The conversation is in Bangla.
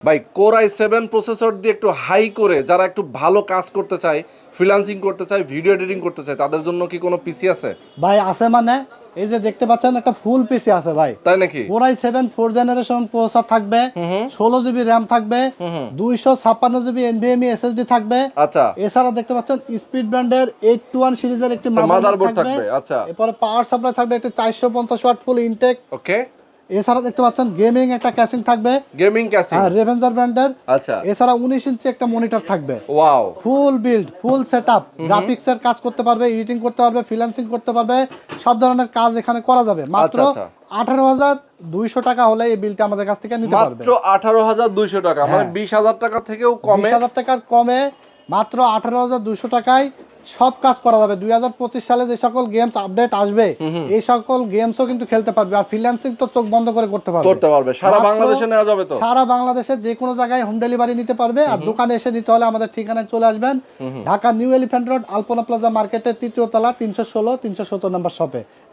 ভাই কোর i7 প্রসেসর দিয়ে একটু হাই করে যারা একটু ভালো কাজ করতে চায়, ফ্রিল্যান্সিং করতে চায়, ভিডিও এডিটিং করতে চায়, তাদের জন্য কি কোনো পিসি আছে? ভাই আছে মানে এই যে দেখতে পাচ্ছেন একটা ফুল পিসি আছে ভাই। তাই নাকি? কোর i7 4 জেনারেশন প্রসেসর থাকবে, হুম 16 জিবি র্যাম থাকবে, হুম 256 জিবি NVMe SSD থাকবে। আচ্ছা, এছাড়া দেখতে পাচ্ছেন স্পিড ব্র্যান্ডের 821 সিরিজের একটি মাদারবোর্ড থাকবে। আচ্ছা, এরপরে পাওয়ার সাপ্লাই থাকবে একটা 450 ওয়াট ফুল ইনটেক। ওকে। এছাড়া দেখতে পাচ্ছেন গেমিং একটা ক্যাসিং থাকবে, গেমিং ক্যাসিং। হ্যাঁ রেভেঞ্জার ব্র্যান্ডের। আচ্ছা, এছাড়া 19 ইঞ্চি একটা মনিটর থাকবে। ওয়াও। ফুল বিল্ড, ফুল সেটআপ, গ্রাফিক্সের কাজ করতে পারবে, এডিটিং করতে পারবে, ফ্রিল্যান্সিং করতে পারবে, সব ধরনের কাজ এখানে করা যাবে। মাত্র আচ্ছা। 18,200 টাকা হলে এই বিলটা আমাদের কাছ থেকে নিতে পারবে। মাত্র 18,200 টাকা, মানে 20,000 টাকা থেকেও কমে। 20,000 টাকার কমে মাত্র 18,200 টাকায় সব কাজ করা যাবে। 2025 সালে যে সকল গেমস আপডেট আসবে এই সকল গেমসও কিন্তু খেলতে পারবে। আর ফ্রিল্যান্সিং তো চোখ বন্ধ করে করতে পারবে। সারা বাংলাদেশে নেওয়া যাবে তো? সারা বাংলাদেশে যে কোনো জায়গায় হোম ডেলিভারি নিতে পারবে। আর দোকানে এসে নিতে হলে আমাদের ঠিকানায় চলে আসবেন, ঢাকা নিউ এলিফ্যান্ট রোড, আলপনা প্লাজা মার্কেটের 3য় তলা, 316 317 নম্বর শপে।